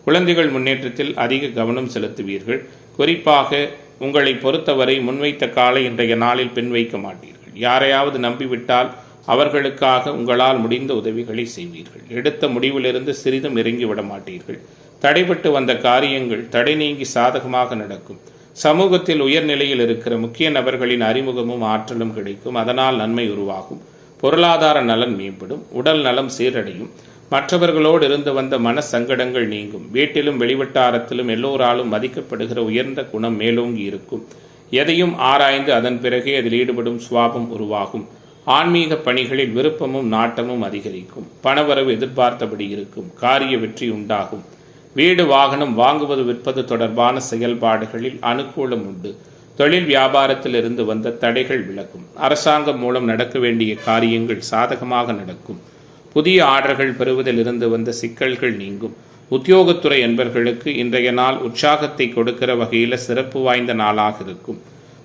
குழந்தைகள் முன்னேற்றத்தில் அதிக கவனம் செலுத்துவீர்கள். குறிப்பாக உங்களை பொறுத்தவரை முன்வைத்த காலை இன்றைய நாளில் பின்வைக்க மாட்டீர்கள். யாரையாவது நம்பிவிட்டால் அவர்களுக்காக உங்களால் முடிந்த உதவிகளை செய்வீர்கள். எடுத்த முடிவிலிருந்து சிறிதும் இறங்கி விட மாட்டீர்கள். தடைபட்டு வந்த காரியங்கள் தடை நீங்கி சாதகமாக நடக்கும். சமூகத்தில் உயர்நிலையில் இருக்கிற முக்கிய நபர்களின் அறிமுகமும் ஆற்றலும் கிடைக்கும். அதனால் நன்மை உருவாகும். பொருளாதார நலன் மேம்படும். உடல் நலம் சீரடையும். மற்றவர்களோடு இருந்து வந்த மன சங்கடங்கள் நீங்கும். வீட்டிலும் வெளிவட்டாரத்திலும் எல்லோராலும் மதிக்கப்படுகிற உயர்ந்த குணம் மேலோங்கி இருக்கும். எதையும் ஆராய்ந்து அதன் பிறகே அதில் ஈடுபடும் சுவாபம் உருவாகும். ஆன்மீக பணிகளில் விருப்பமும் நாட்டமும் அதிகரிக்கும். பணவரவு எதிர்பார்த்தபடி இருக்கும். காரிய வெற்றி உண்டாகும். வீடு வாகனம் வாங்குவது விற்பது தொடர்பான செயல்பாடுகளில் அனுகூலம் உண்டு. தொழில் வியாபாரத்தில் இருந்து வந்த தடைகள் விலகும். அரசாங்கம் மூலம் நடக்க வேண்டிய காரியங்கள் சாதகமாக நடக்கும். புதிய ஆர்டர்கள் பெறுவதில் இருந்து வந்த சிக்கல்கள் நீங்கும். உத்தியோகத்துறை என்பர்களுக்கு இன்றைய நாள் உற்சாகத்தை கொடுக்கிற வகையில் சிறப்பு வாய்ந்த நாளாக இருக்கும்.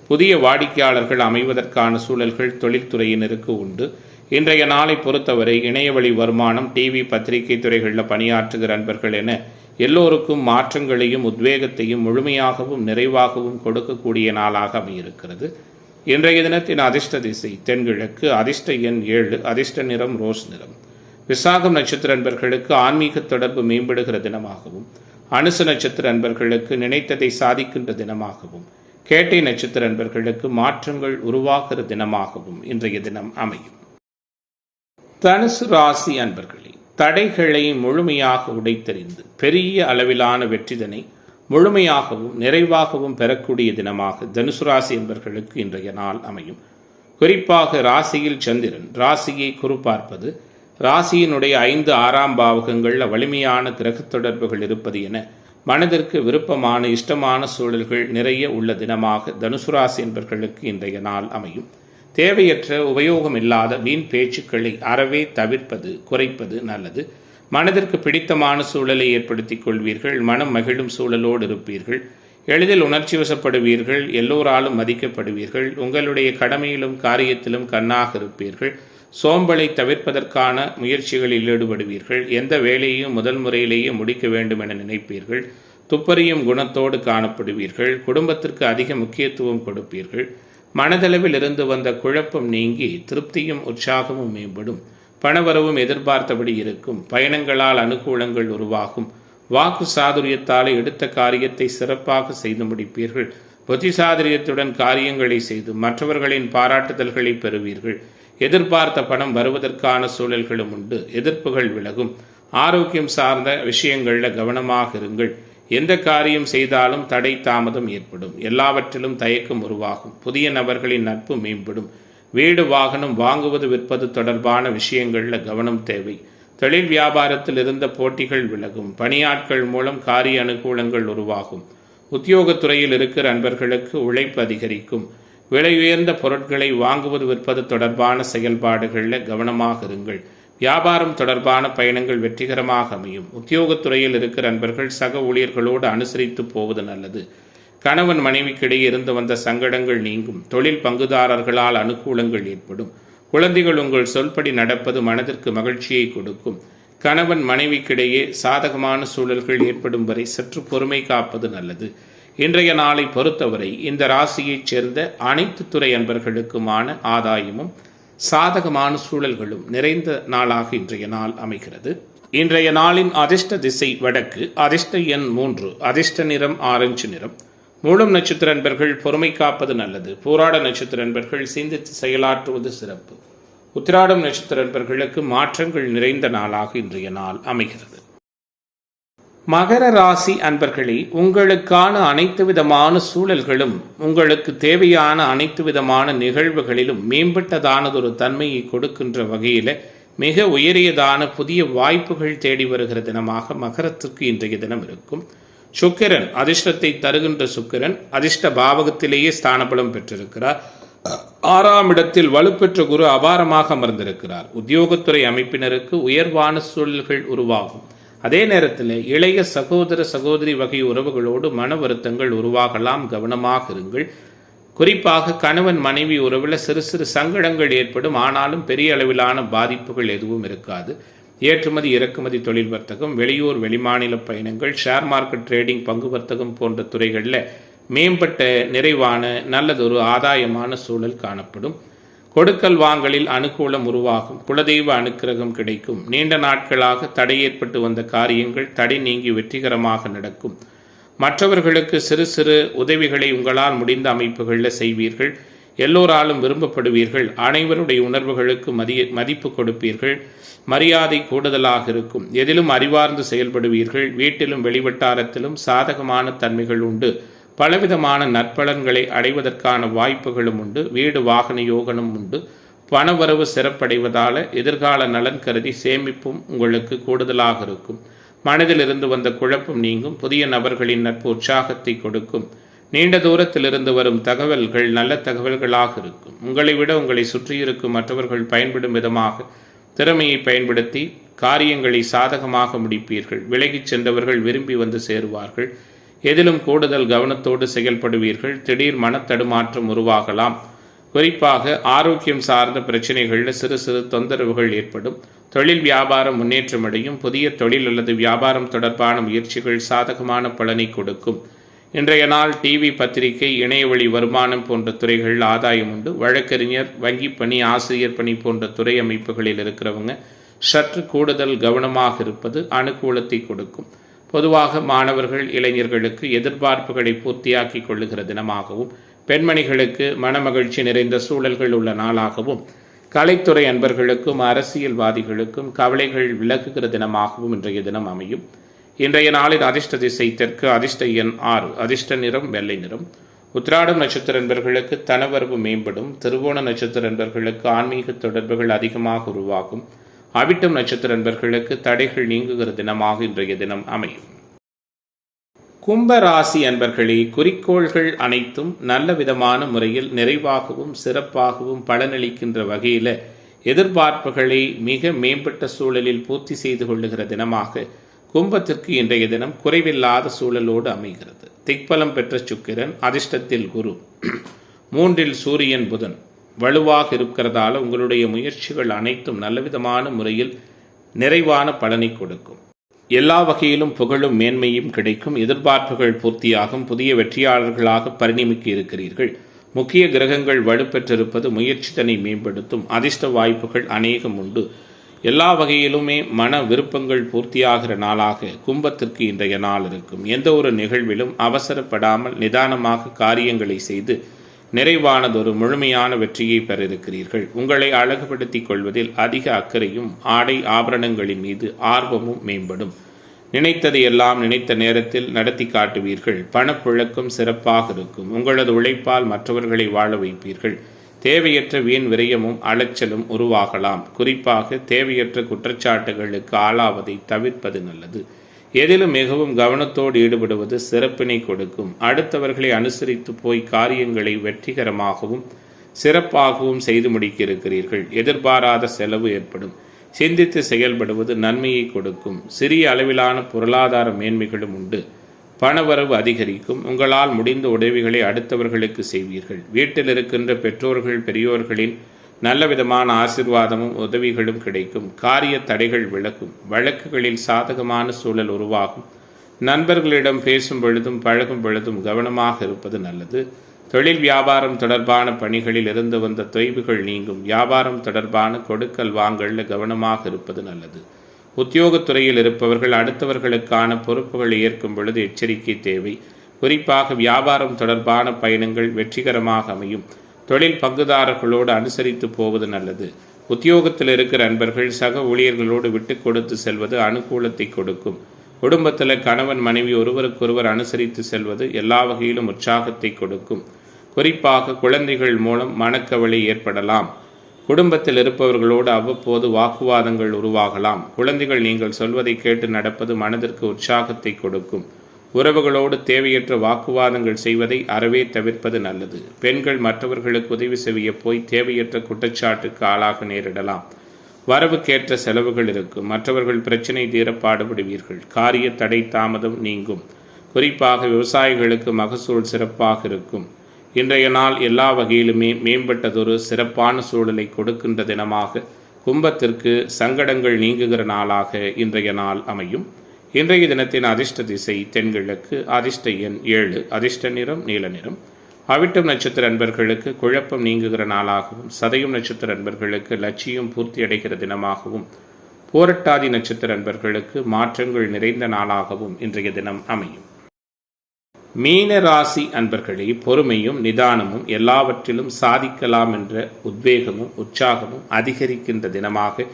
புதிய வாடிக்கையாளர்கள் அமைவதற்கான சூழல்கள் தொழில்துறையினருக்கு உண்டு. இன்றைய நாளை பொறுத்தவரை இணையவழி வருமானம், டிவி, பத்திரிகை துறைகளில் பணியாற்றுகிற அன்பர்கள் என எல்லோருக்கும் மாற்றங்களையும் உத்வேகத்தையும் முழுமையாகவும் நிறைவாகவும் கொடுக்கக்கூடிய நாளாக அமையிருக்கிறது. இன்றைய தினத்தின் அதிர்ஷ்ட திசை தென்கிழக்கு. அதிர்ஷ்ட எண் 7. அதிர்ஷ்ட நிறம் ரோஸ் நிறம். விசாகம் நட்சத்திர அன்பர்களுக்கு ஆன்மீக தொடர்பு மேம்படுகிற தினமாகவும், அனுச நட்சத்திர அன்பர்களுக்கு நினைத்ததை சாதிக்கின்ற தினமாகவும், கேட்டை நட்சத்திர அன்பர்களுக்கு மாற்றங்கள் உருவாகிற தினமாகவும் இன்றைய தினம் அமையும். தனுசு ராசி அன்பர்களே, தடைகளை முழுமையாக உடைத்தெறிந்து பெரிய அளவிலான வெற்றிதனை முழுமையாகவும் நிறைவாகவும் பெறக்கூடிய தினமாக தனுசு ராசி என்பர்களுக்கு இன்றைய நாள் அமையும். குறிப்பாக ராசியில் சந்திரன் ராசியை குறிப்பார்ப்பது, ராசியினுடைய 5, 6ஆம் பாவகங்களில் வலிமையான கிரக தொடர்புகள் இருப்பது என மனதிற்கு விருப்பமான இஷ்டமான சூழல்கள் நிறைய உள்ள தினமாக தனுசு ராசி என்பர்களுக்கு இன்றைய நாள் அமையும். தேவையற்ற உபயோகம் இல்லாத வீண் பேச்சுக்களை அறவே தவிர்ப்பது குறைப்பது நல்லது. மனதிற்கு பிடித்தமான சூழலை ஏற்படுத்திக் கொள்வீர்கள். மனம் மகிழும் சூழலோடு இருப்பீர்கள். எளிதில் உணர்ச்சி வசப்படுவீர்கள். எல்லோராலும் மதிக்கப்படுவீர்கள். உங்களுடைய கடமையிலும் காரியத்திலும் கண்ணாக இருப்பீர்கள். சோம்பலை தவிர்ப்பதற்கான முயற்சிகளில் ஈடுபடுவீர்கள். எந்த வேலையையும் முதல் முறையிலேயே முடிக்க வேண்டும் என நினைப்பீர்கள். துப்பறியும் குணத்தோடு காணப்படுவீர்கள். குடும்பத்திற்கு அதிக முக்கியத்துவம் கொடுப்பீர்கள். மனதளவில் இருந்து வந்த குழப்பம் நீங்கி திருப்தியும் உற்சாகமும் மேம்படும். பணவரவும் எதிர்பார்த்தபடி இருக்கும். பயணங்களால் அனுகூலங்கள் உருவாகும். வாக்கு சாதுரியத்தால் எடுத்த காரியத்தை சிறப்பாக செய்து முடிப்பீர்கள். புத்திசாதுரியத்துடன் காரியங்களை செய்து மற்றவர்களின் பாராட்டுதல்களை பெறுவீர்கள். எதிர்பார்த்த பணம் வருவதற்கான சூழல்களும் உண்டு. எதிர்ப்புகள் விலகும். ஆரோக்கியம் சார்ந்த விஷயங்களில் கவனமாக இருங்கள். எந்த காரியம் செய்தாலும் தடை தாமதம் ஏற்படும். எல்லாவற்றிலும் தயக்கம் உருவாகும். புதிய நபர்களின் நட்பு மேம்படும். வீடு வாகனம் வாங்குவது விற்பது தொடர்பான விஷயங்களில் கவனம் தேவை. தொழில் வியாபாரத்தில் இருந்த போட்டிகள் விலகும். பணியாட்கள் மூலம் காரிய அனுகூலங்கள் உருவாகும். உத்தியோகத்துறையில் இருக்கிற அன்பர்களுக்கு உழைப்பு அதிகரிக்கும். விலை உயர்ந்த பொருட்களை வாங்குவது விற்பது தொடர்பான செயல்பாடுகளில் கவனமாக இருங்கள். வியாபாரம் தொடர்பான பயணங்கள் வெற்றிகரமாக அமையும். உத்தியோகத்துறையில் இருக்கிற அன்பர்கள் சக ஊழியர்களோடு அனுசரித்து போவது நல்லது. கணவன் மனைவிக்கிடையே இருந்து வந்த சங்கடங்கள் நீங்கும். தொழில் பங்குதாரர்களால் அனுகூலங்கள் ஏற்படும். குழந்தைகள் உங்கள் சொல்படி நடப்பது மனதிற்கு மகிழ்ச்சியை கொடுக்கும். கணவன் மனைவிக்கிடையே சாதகமான சூழல்கள் ஏற்படும் வரை சற்று பொறுமை காப்பது நல்லது. இன்றைய நாளை பொறுத்தவரை இந்த ராசியைச் சேர்ந்த அனைத்து துறை அன்பர்களுக்குமான ஆதாயமும் சாதகமான சூழல்களும் நிறைந்த நாளாக இன்றைய நாள் அமைகிறது. இன்றைய நாளின் அதிர்ஷ்ட திசை வடக்கு. அதிர்ஷ்ட எண் 3. அதிர்ஷ்ட நிறம் ஆரஞ்சு நிறம். மூலம் நட்சத்திர அன்பர்கள் பொறுமை காப்பது நல்லது. பூராட நட்சத்திர அன்பர்கள் சிந்தித்து செயலாற்றுவது சிறப்பு. உத்திராடம் நட்சத்திர அன்பர்களுக்கு மாற்றங்கள் நிறைந்த நாளாக இன்றைய நாள் அமைகிறது. மகர ராசி அன்பர்களே, உங்களுக்கான அனைத்து விதமான சூழல்களும் உங்களுக்கு தேவையான அனைத்து விதமான நிகழ்வுகளிலும் மேம்பட்டதானதொரு தன்மையை கொடுக்கின்ற வகையில் மிக உயரியதான புதிய வாய்ப்புகள் தேடி வருகிற தினமாக மகரத்திற்கு இன்றைய தினம் இருக்கும். சுக்கிரன், அதிர்ஷ்டத்தை தருகின்ற சுக்கிரன் அதிர்ஷ்ட பாவகத்திலேயே ஸ்தானபலம் பெற்றிருக்கிறார். 6ஆம் இடத்தில் வலுப்பெற்ற குரு அபாரமாக அமர்ந்திருக்கிறார். உத்தியோகத்துறை அமைப்பினருக்கு உயர்வான சூழல்கள் உருவாகும். அதே நேரத்தில் இளைய சகோதர சகோதரி வகை உறவுகளோடு மன வருத்தங்கள் உருவாகலாம். கவனமாக இருங்கள். குறிப்பாக கணவன் மனைவி உறவில் சிறு சிறு சங்கடங்கள் ஏற்படும். ஆனாலும் பெரிய அளவிலான பாதிப்புகள் எதுவும் இருக்காது. ஏற்றுமதி இறக்குமதி தொழில் வர்த்தகம், வெளியூர் வெளிமாநில பயணங்கள், ஷேர் மார்க்கெட் ட்ரேடிங், பங்கு வர்த்தகம் போன்ற துறைகளில் மேம்பட்ட நிறைவான நல்லதொரு ஆதாயமான சூழல் காணப்படும். கொடுக்கல் வாங்கலில் அனுகூலம் உருவாகும். குலதெய்வ அனுக்கிரகம் கிடைக்கும். நீண்ட நாட்களாக தடை ஏற்பட்டு வந்த காரியங்கள் தடை நீங்கி வெற்றிகரமாக நடக்கும். மற்றவர்களுக்கு சிறு சிறு உதவிகளை உங்களால் முடிந்த அமைப்புகளில் செய்வீர்கள். எல்லோராலும் விரும்பப்படுவீர்கள். அனைவருடைய உணர்வுகளுக்கு மதிப்பு கொடுப்பீர்கள். மரியாதை கூடுதலாக இருக்கும். எதிலும் அறிவார்ந்து செயல்படுவீர்கள். வீட்டிலும் வெளிவட்டாரத்திலும் சாதகமான தன்மைகள் உண்டு. பலவிதமான நற்பலன்களை அடைவதற்கான வாய்ப்புகளும் உண்டு. வீடு வாகன யோகனும் உண்டு. பணவரவு சிறப்படைவதால் எதிர்கால நலன் கருதி சேமிப்பும் உங்களுக்கு கூடுதலாக இருக்கும். மனதில் இருந்து வந்த குழப்பம் நீங்கும். புதிய நபர்களின் நட்பு உற்சாகத்தை கொடுக்கும். நீண்ட தூரத்திலிருந்து வரும் தகவல்கள் நல்ல தகவல்களாக இருக்கும். உங்களை விட உங்களை சுற்றியிருக்கும் மற்றவர்கள் பயன்படும் விதமாக திறமையை பயன்படுத்தி காரியங்களை சாதகமாக முடிப்பீர்கள். விலகிச் சென்றவர்கள் விரும்பி வந்து சேருவார்கள். எதிலும் கூடுதல் கவனத்தோடு செயல்படுவீர்கள். திடீர் மனத்தடுமாற்றம் உருவாகலாம். குறிப்பாக ஆரோக்கியம் சார்ந்த பிரச்சனைகளில் சிறு சிறு தொந்தரவுகள் ஏற்படும். தொழில் வியாபாரம் முன்னேற்றமடையும். புதிய தொழில் அல்லது வியாபாரம் தொடர்பான முயற்சிகள் சாதகமான பலனை கொடுக்கும். இன்றைய நாள் டிவி, பத்திரிகை, இணையவழி வருமானம் போன்ற துறைகளில் ஆதாயம் உண்டு. வழக்கறிஞர், வங்கி பணி, ஆசிரியர் பணி போன்ற துறை அமைப்புகளில் இருக்கிறவங்க சற்று கூடுதல் கவனமாக இருப்பது அனுகூலத்தை கொடுக்கும். பொதுவாக மாணவர்கள், இளைஞர்களுக்கு எதிர்பார்ப்புகளை பூர்த்தியாக்கி கொள்ளுகிற தினமாகவும், பெண்மணிகளுக்கு மனமகிழ்ச்சி நிறைந்த சூழல்கள் உள்ள நாளாகவும், கலைத்துறை அன்பர்களுக்கும் அரசியல்வாதிகளுக்கும் கவலைகள் விலகுகிற தினமாகவும் இன்றைய தினம் அமையும். இன்றைய நாளின் அதிர்ஷ்ட திசை தெற்கு. அதிர்ஷ்ட எண் 6. அதிர்ஷ்ட நிறம் வெள்ளை நிறம். உத்திராடம் நட்சத்திர அன்பர்களுக்கு தனவரவு மேம்படும். திருவோண நட்சத்திர அன்பர்களுக்கு ஆன்மீக தொடர்புகள் அதிகமாக உருவாகும். அவிட்டம் நட்சத்திர அன்பர்களுக்கு தடைகள் நீங்குகிற தினமாக இன்றைய தினம் அமையும். கும்ப ராசி அன்பர்களே, குறிக்கோள்கள் அனைத்தும் நல்ல விதமான முறையில் நிறைவாகவும் சிறப்பாகவும் பலனளிக்கின்ற வகையில் எதிர்பார்ப்புகளை மிக மேம்பட்ட சூழலில் பூர்த்தி செய்து கொள்ளுகிற தினமாக கும்பத்திற்கு இன்றைய தினம் குறைவில்லாத சூழலோடு அமைகிறது. திக்பலம் பெற்ற சுக்கிரன், அதிர்ஷ்டத்தில் குரு, 3இல் சூரியன், புதன் வலுவாக இருக்கிறதால உங்களுடைய முயற்சிகள் அனைத்தும் நல்லவிதமான முறையில் நிறைவான பலனை கொடுக்கும். எல்லா வகையிலும் புகழும் மேன்மையும் கிடைக்கும். எதிர்பார்ப்புகள் பூர்த்தியாகும். புதிய வெற்றியாளர்களாக பரிணமிக்க இருக்கிறீர்கள். முக்கிய கிரகங்கள் வலுப்பெற்றிருப்பது முயற்சி தன்னை மேம்படுத்தும். அதிர்ஷ்ட வாய்ப்புகள் அநேகம் உண்டு. எல்லா வகையிலுமே மன விருப்பங்கள் பூர்த்தியாகிற நாளாக கும்பத்திற்கு இன்றைய நாள் இருக்கும். எந்த ஒரு நிகழ்விலும் அவசரப்படாமல் நிதானமாக காரியங்களை செய்து நிறைவானதொரு முழுமையான வெற்றியை பெற இருக்கிறீர்கள். உங்களை அழகுபடுத்திக் கொள்வதில் அதிக அக்கறையும் ஆடை ஆபரணங்களின் மீது ஆர்வமும் மேம்படும். நினைத்தது எல்லாம் நினைத்த நேரத்தில் நடத்தி காட்டுவீர்கள். பணப்புழக்கம் சிறப்பாக இருக்கும். உங்களது உழைப்பால் மற்றவர்களை வாழ வைப்பீர்கள். தேவையற்ற வீண் விரயமும் அலைச்சலும் உருவாகலாம். குறிப்பாக தேவையற்ற குற்றச்சாட்டுகளுக்கு ஆளாவதை தவிர்ப்பது நல்லது. எதிலும் மிகவும் கவனத்தோடு ஈடுபடுவது சிறப்பினை கொடுக்கும். அடுத்தவர்களை அனுசரித்து போய் காரியங்களை வெற்றிகரமாகவும் சிறப்பாகவும் செய்து முடிக்க இருக்கிறீர்கள். எதிர்பாராத செலவு ஏற்படும். சிந்தித்து செயல்படுவது நன்மையை கொடுக்கும். சிறிய அளவிலான பொருளாதார மேன்மைகளும் உண்டு. பணவரவு அதிகரிக்கும். உங்களால் முடிந்த உதவிகளை அடுத்தவர்களுக்கு செய்வீர்கள். வீட்டில் இருக்கின்ற பெற்றோர்கள் பெரியோர்களின் நல்லவிதமான ஆசீர்வாதமும் உதவிகளும் கிடைக்கும். காரிய தடைகள் விலகும். வழக்குகளில் சாதகமான சூழல் உருவாகும். நண்பர்களிடம் பேசும் பொழுதும் பழகும் பொழுதும் கவனமாக இருப்பது நல்லது. தொழில் வியாபாரம் தொடர்பான பணிகளில் இருந்து வந்த தொய்வுகள் நீங்கும். வியாபாரம் தொடர்பான கொடுக்கல் வாங்கல்ல கவனமாக இருப்பது நல்லது. உத்தியோகத்துறையில் இருப்பவர்கள் அடுத்தவர்களுக்கான பொறுப்புகளை ஏற்கும் பொழுது எச்சரிக்கை தேவை. குறிப்பாக வியாபாரம் தொடர்பான பயணங்கள் வெற்றிகரமாக அமையும். தொழில் பங்குதாரர்களோடு அனுசரித்து போவது நல்லது. உத்தியோகத்தில் இருக்கிற நண்பர்கள் சக ஊழியர்களோடு விட்டு கொடுத்து செல்வது அனுகூலத்தை கொடுக்கும். குடும்பத்தில் கணவன் மனைவி ஒருவருக்கொருவர் அனுசரித்து செல்வது எல்லா வகையிலும் உற்சாகத்தை கொடுக்கும். குறிப்பாக குழந்தைகள் மூலம் மனக்கவலை ஏற்படலாம். குடும்பத்தில் இருப்பவர்களோடு அவ்வப்போது வாக்குவாதங்கள் உருவாகலாம். குழந்தைகள் நீங்கள் சொல்வதை கேட்டு நடப்பது மனதிற்கு உற்சாகத்தை கொடுக்கும். உறவுகளோடு தேவையற்ற வாக்குவாதங்கள் செய்வதை அறவே தவிர்ப்பது நல்லது. பெண்கள் மற்றவர்களுக்கு உதவி செய்ய போய் தேவையற்ற குற்றச்சாட்டுக்கு ஆளாக நேரிடலாம். வரவுக்கேற்ற செலவுகள் இருக்கும். மற்றவர்கள் பிரச்சனை தீர பாடுபடுவீர்கள். காரிய தடை தாமதம் நீங்கும். குறிப்பாக விவசாயிகளுக்கு மகசூல் சிறப்பாக இருக்கும். இன்றைய நாள் எல்லா வகையிலுமே மேம்பட்டதொரு சிறப்பான சூழலை கொடுக்கின்ற தினமாக கும்பத்திற்கு சங்கடங்கள் நீங்குகிற நாளாக இன்றைய நாள் அமையும். இன்றைய தினத்தின் அதிர்ஷ்ட திசை தென்கிழக்கு. அதிர்ஷ்ட எண் 7. அதிர்ஷ்ட நிறம் நீல நிறம். அவிட்டம் நட்சத்திர அன்பர்களுக்கு குழப்பம் நீங்குகிற நாளாகவும், சதயம் நட்சத்திர அன்பர்களுக்கு லட்சியம் பூர்த்தி அடைகிற தினமாகவும், போரட்டாதி நட்சத்திர அன்பர்களுக்கு மாற்றங்கள் நிறைந்த நாளாகவும் இன்றைய தினம் அமையும். மீன ராசி அன்பர்களே, பொறுமையும் நிதானமும் எல்லாவற்றிலும் சாதிக்கலாம் என்ற உத்வேகமும் உற்சாகமும் அதிகரிக்கின்ற தினமாக,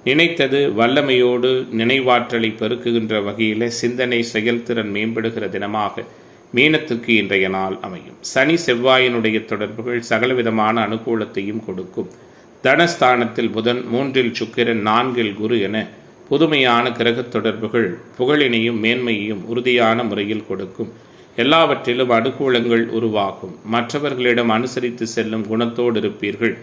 நினைத்தது வல்லமையோடு நினைவாற்றலை பெருக்குகின்ற வகையில் சிந்தனை செயல்திறன் மேம்படுகிற தினமாக மீனத்திற்கு இன்றைய நாள் அமையும். சனி செவ்வாயினுடைய தொடர்புகள் சகலவிதமான அனுகூலத்தையும் கொடுக்கும். தனஸ்தானத்தில் புதன், 3இல் சுக்கிரன், 4இல் குரு என புதுமையான கிரக தொடர்புகள் புகழினையும் மேன்மையையும் உறுதியான முறையில் கொடுக்கும். எல்லாவற்றிலும் அனுகூலங்கள் உருவாகும். மற்றவர்களிடம் அனுசரித்து செல்லும் குணத்தோடு இருப்பீர்கள்.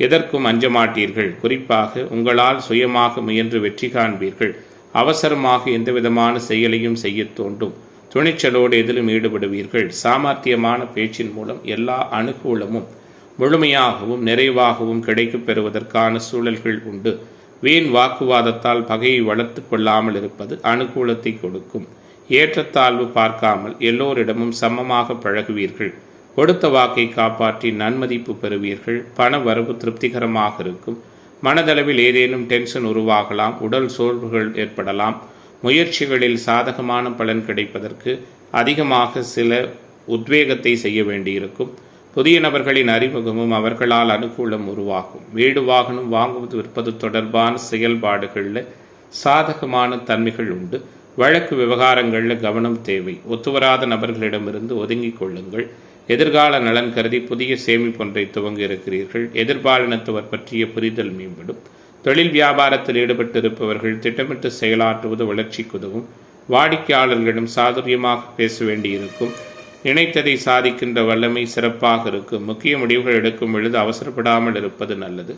எதற்கும் அஞ்ச மாட்டீர்கள். குறிப்பாக உங்களால் சுயமாக முயன்று வெற்றி காண்பீர்கள். அவசரமாக எந்தவிதமான செயலையும் செய்ய தோன்றும். துணிச்சலோடு எதிலும் ஈடுபடுவீர்கள். சாமர்த்தியமான பேச்சின் மூலம் எல்லா அனுகூலமும் முழுமையாகவும் நிறைவாகவும் கிடைக்கப் பெறுவதற்கான சூழல்கள் உண்டு. வீண் வாக்குவாதத்தால் பகையை வளர்த்து கொள்ளாமல் இருப்பது அனுகூலத்தை கொடுக்கும். ஏற்றத்தாழ்வு பார்க்காமல் எல்லோரிடமும் சமமாக பழகுவீர்கள். கொடுத்த வாக்கை காப்பாற்றி நன்மதிப்பு பெறுவீர்கள். பண வரவு திருப்திகரமாக இருக்கும். மனதளவில் ஏதேனும் டென்ஷன் உருவாகலாம். உடல் சோர்வுகள் ஏற்படலாம். முயற்சிகளில் சாதகமான பலன் கிடைப்பதற்கு அதிகமாக சில உத்வேகத்தை செய்ய வேண்டியிருக்கும். புதிய நபர்களின் அறிமுகமும் அவர்களால் அனுகூலம் உருவாகும். வீடு வாகனம் வாங்குவது விற்பது தொடர்பான செயல்பாடுகளில் சாதகமான தன்மைகள் உண்டு. வழக்கு விவகாரங்களில் கவனம் தேவை. ஒத்துவராத நபர்களிடமிருந்து ஒதுங்கிக் கொள்ளுங்கள். எதிர்கால நலன் கருதி புதிய சேமிப்பொன்றை துவங்க இருக்கிறீர்கள். எதிர்பாலினத்தவர் பற்றிய புரிதல் மேம்படும். தொழில் வியாபாரத்தில் ஈடுபட்டு இருப்பவர்கள் திட்டமிட்டு செயலாற்றுவது வளர்ச்சிக்கு உதவும். வாடிக்கையாளர்களிடம் சாதுரியமாக பேச வேண்டியிருக்கும். நினைத்ததை சாதிக்கின்ற வல்லமை சிறப்பாக இருக்கும். முக்கிய முடிவுகள் எடுக்கும் பொழுது அவசரப்படாமல் இருப்பது நல்லது.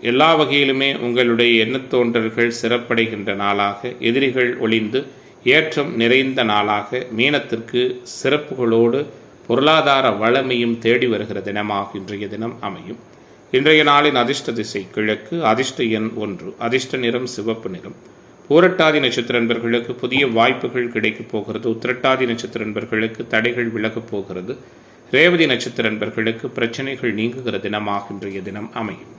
எல்லா வகையிலுமே உங்களுடைய எண்ணத்தோன்றல்கள் சிறப்படைகின்ற நாளாக, எதிரிகள் ஒளிந்து ஏற்றம் நிறைந்த நாளாக மீனத்திற்கு சிறப்புகளோடு பொருளாதார வளமையும் தேடி வருகிற தினமாக இன்றைய தினம் அமையும். இன்றைய நாளின் அதிர்ஷ்ட திசை கிழக்கு. அதிர்ஷ்ட எண் 1. அதிர்ஷ்ட நிறம் சிவப்பு நிறம். பூரட்டாதி நட்சத்திர நண்பர்களுக்கு புதிய வாய்ப்புகள் கிடைக்கப் போகிறது. உத்திரட்டாதி நட்சத்திர நண்பர்களுக்கு தடைகள் விலகப் போகிறது. ரேவதி நட்சத்திர நண்பர்களுக்கு பிரச்சனைகள் நீங்குகிற தினமாக இன்றைய தினம் அமையும்.